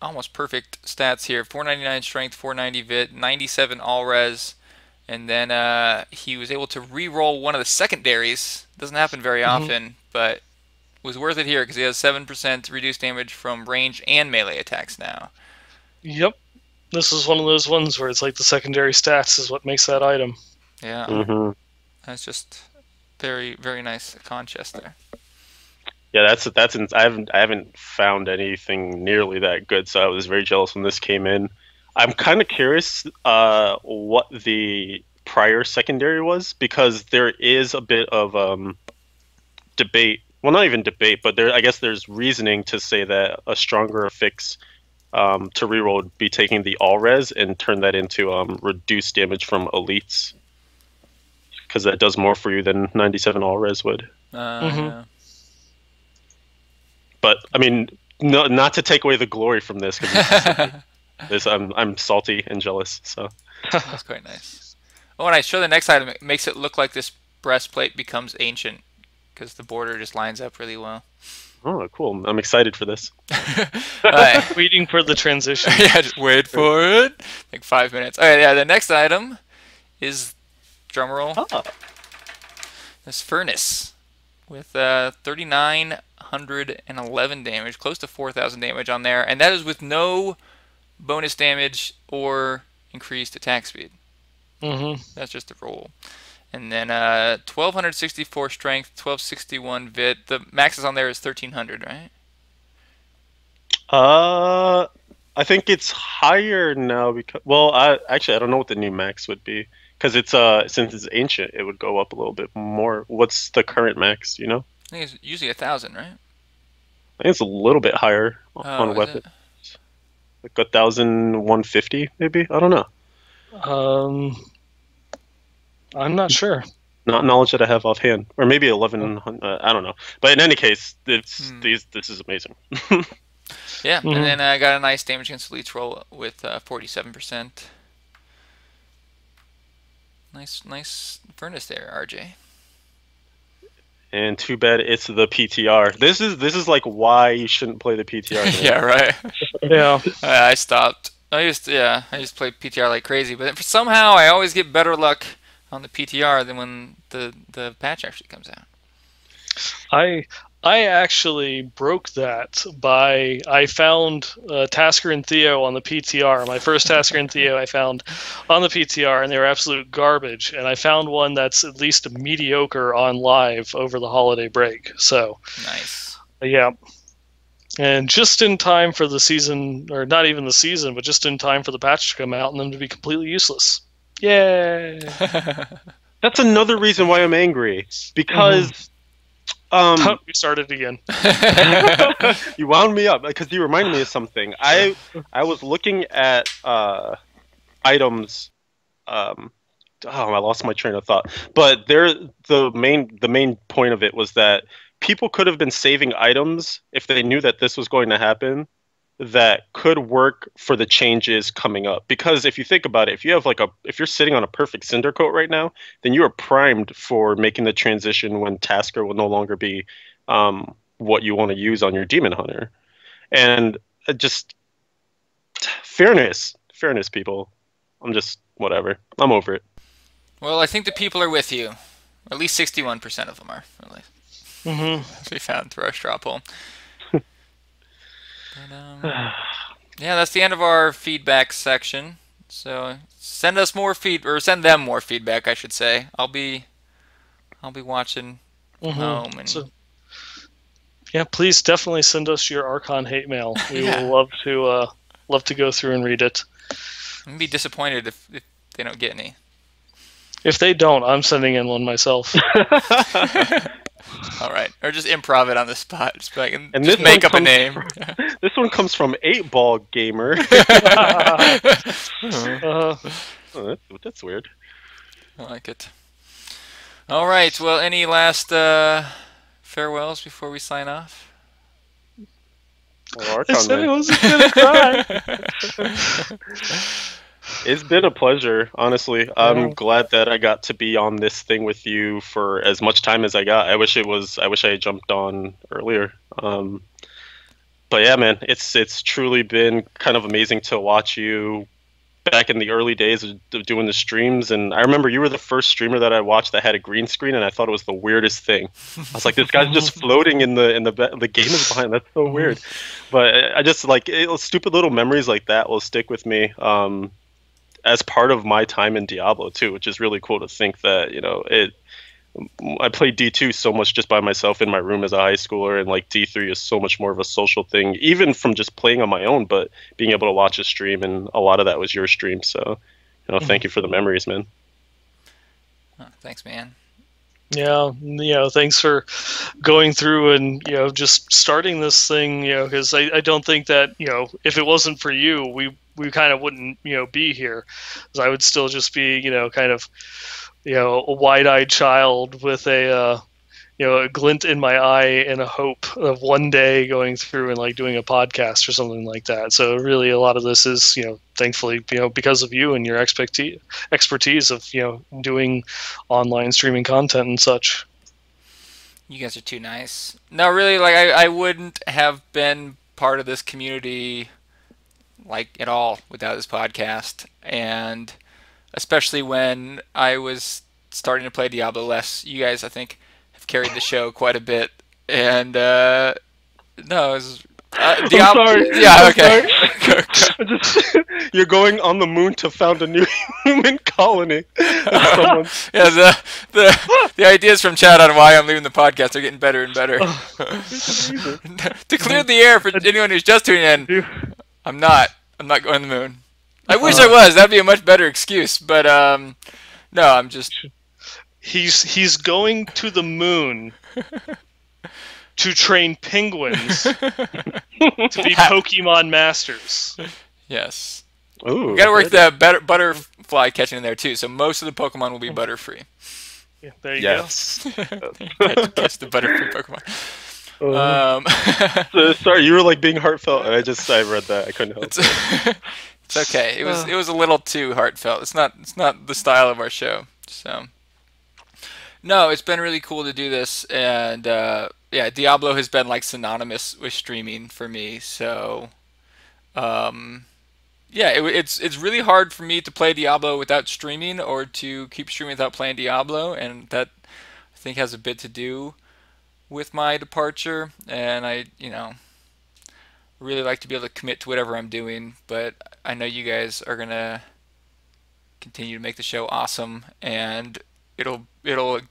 almost perfect stats here. 499 strength, 490 vit, 97 all res, and then he was able to re-roll one of the secondaries. Doesn't happen very Hmm. often, but was worth it here because he has 7% reduced damage from range and melee attacks now. Yep. This is one of those ones where it's like the secondary stats is what makes that item. Yeah, Hmm. that's just very, very nice con chest there. Yeah, I haven't found anything nearly that good, so I was very jealous when this came in. I'm kind of curious what the prior secondary was because there is a bit of debate. Well, not even debate, but I guess there's reasoning to say that a stronger affix to reroll would be taking the all res and turn that into reduced damage from elites because that does more for you than 97 all res would. Hmm. Yeah. But I mean, no, not to take away the glory from this because this I'm salty and jealous. So That's quite nice. Oh, when I show the next item, it makes it look like this breastplate becomes ancient because the border just lines up really well. oh, cool! I'm excited for this. Alright. Waiting for the transition. Yeah, just wait for it. Like 5 minutes. Alright, yeah, the next item is drumroll. Ah, This furnace with 3,911 damage, close to 4,000 damage on there, and that is with no bonus damage or increased attack speed. Hmm. That's just a roll. And then 1,264 strength, 1,261 vit. The max is on there is 1,300, right? uh, I think it's higher now because I don't know what the new max would be because it's since it's ancient, it would go up a little bit more. What's the current max? Do you know? I think it's usually 1,000, right? I think it's a little bit higher Oh, on is it? weapon, like 1,150 maybe. I don't know. Um, I'm not sure. Not knowledge that I have offhand, or maybe 1100. I don't know. But in any case, Hmm. this is amazing. Yeah, and Hmm. then I got a nice damage against elites roll with 47%. Nice, nice furnace there, RJ. And too bad it's the PTR. This is like why you shouldn't play the PTR, man. Yeah, right. Yeah. I stopped. I used to play PTR like crazy, but somehow I always get better luck on the PTR than when the patch actually comes out. I I actually broke that by I found Tasker and Theo on the PTR. My first Tasker and Theo I found on the PTR, and they were absolute garbage. And I found one that's at least mediocre on live over the holiday break. So Nice. yeah, and just in time for the season, or not even the season, but just in time for the patch to come out and them to be completely useless. Yay! That's another reason why I'm angry Mm-hmm. because um We started again. you wound me up because you reminded me of something. I was looking at items. Oh, I lost my train of thought. But the main point of it was that people could have been saving items if they knew that this was going to happen that could work for the changes coming up. Because if you think about it, if you're sitting on a perfect cinder coat right now, then you are primed for making the transition when Tasker will no longer be what you want to use on your demon hunter. And just fairness, people. I'm just whatever. I'm over it. Well, I think the people are with you. At least 61% of them are, really, Hmm. as we found through our straw poll. But, yeah, that's the end of our feedback section. So send us more or send them more feedback, I should say. I'll be watching from Hmm. home and So yeah, please definitely send us your Archon hate mail. We will yeah, love to go through and read it. I'm be disappointed if they don't get any. If they don't, I'm sending in one myself. All right, or just improv it on the spot. And Just this one make up a comes name. from this one comes from 8 Ball Gamer. uh, Oh, that's weird. I like it. All right. Well, any last farewells before we sign off? Well, I Archon, said I man. wasn't gonna cry. It's been a pleasure, honestly. I'm Yeah. glad that I got to be on this thing with you for as much time as I got. I wish I had jumped on earlier. But yeah, man, it's truly been kind of amazing to watch you back in the early days of doing the streams. And I remember you were the first streamer that I watched that had a green screen, and I thought it was the weirdest thing. I was like, this guy's just floating in the game is behind. That's so weird. But I just like stupid little memories like that will stick with me. As part of my time in Diablo too, which is really cool to think that, you know, I played D2 so much just by myself in my room as a high schooler, and like D3 is so much more of a social thing, even from just playing on my own, but being able to watch a stream, and a lot of that was your stream. So, you know, thank you for the memories, man. Oh, thanks, man. Yeah, you know, thanks for going through and, you know, just starting this thing, you know, because I don't think that, you know, if it wasn't for you, we kind of wouldn't, you know, be here. 'Cause I would still just be, you know, kind of, you know, a wide-eyed child with a, you know, a glint in my eye and a hope of one day going through and like doing a podcast or something like that. So really a lot of this is, you know, thankfully, you know, because of you and your expertise of, you know, doing online streaming content and such. You guys are too nice. No, really, like I wouldn't have been part of this community like at all without this podcast, and especially when I was starting to play Diablo less. You guys, I think, have carried the show quite a bit, and no, it was Diablo. I'm sorry. Yeah, I'm okay. sorry. You're going on the moon to found a new human colony. Yeah, the ideas from chat on why I'm leaving the podcast are getting better and better. To clear the air for anyone who's just tuning in, I'm not going to the moon. I wish I was. That'd be a much better excuse. But no, I'm just. He's going to the moon to train penguins to be Pokemon masters. Yes. Ooh, we got to work that butterfly catching in there too. So most of the Pokemon will be butterfree. Yeah, there you go. Catch the butterfree Pokemon. So, sorry, you were like being heartfelt, and I read that. I couldn't help it. It's okay. It was a little too heartfelt. It's not the style of our show. So no, it's been really cool to do this, and yeah, Diablo has been like synonymous with streaming for me. So yeah, it's really hard for me to play Diablo without streaming, or to keep streaming without playing Diablo, and that I think has a bit to do with my departure. And I, you know, really like to be able to commit to whatever I'm doing, but I know you guys are gonna continue to make the show awesome, and it'll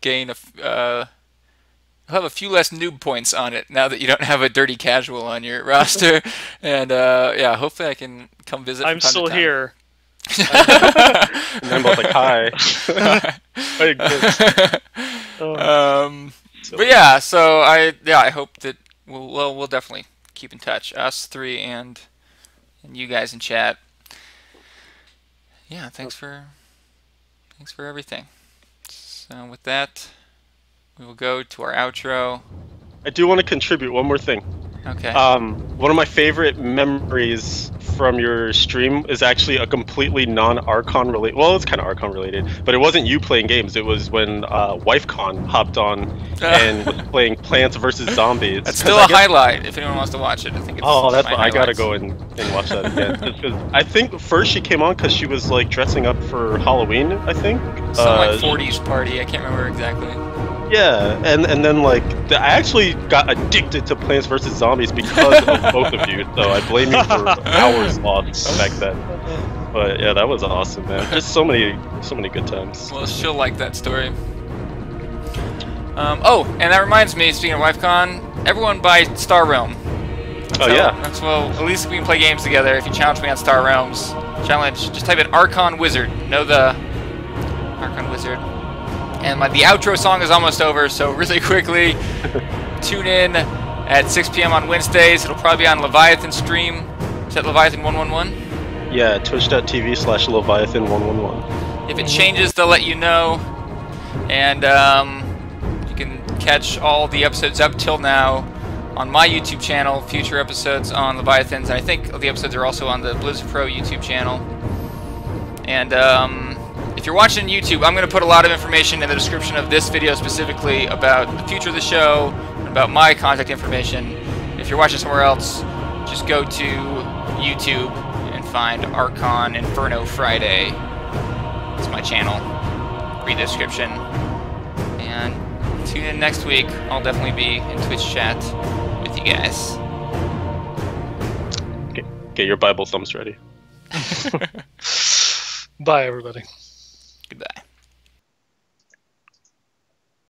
gain have a few less noob points on it now that you don't have a dirty casual on your roster. And yeah, hopefully I can come visit. I'm still here. And I'm both like, hi. But yeah, so I hope that we'll definitely keep in touch, us three and you guys in chat. Yeah, thanks for everything. So with that, we will go to our outro. I do want to contribute one more thing. Okay. One of my favorite memories from your stream is actually a completely non-Archon related. Well, it's kind of Archon related, but it wasn't you playing games. It was when WifeCon hopped on and was playing Plants vs Zombies. That's still a highlight if anyone wants to watch it. I think. That's what I gotta go and watch that again. Just 'cause I think first she came on because she was like dressing up for Halloween. I think. Some like 40s party. I can't remember exactly. Yeah, and then like I actually got addicted to Plants vs Zombies because of both of you. So I blame you for hours lost back then. But yeah, that was awesome, man. Just so many good times. Well, she'll like that story. Oh, and that reminds me. Speaking of WifeCon, everyone buy Star Realm. That's well. At least we can play games together. If you challenge me on Star Realms, just type in Archon Wizard. Know the Archon Wizard. And the outro song is almost over, so really quickly, tune in at 6 p.m. on Wednesdays. It'll probably be on Leviathan stream. Is that Leviathan 111? Yeah, twitch.tv/Leviathan111. If it changes, they'll let you know. And you can catch all the episodes up till now on my YouTube channel, future episodes on Leviathans. And I think the episodes are also on the Blizzard Pro YouTube channel. And if you're watching YouTube, I'm going to put a lot of information in the description of this video specifically about the future of the show, and about my contact information. If you're watching somewhere else, just go to YouTube and find Archon Inferno Friday. It's my channel. Read the description. And tune in next week. I'll definitely be in Twitch chat with you guys. Get your Bible thumbs ready. Bye, everybody.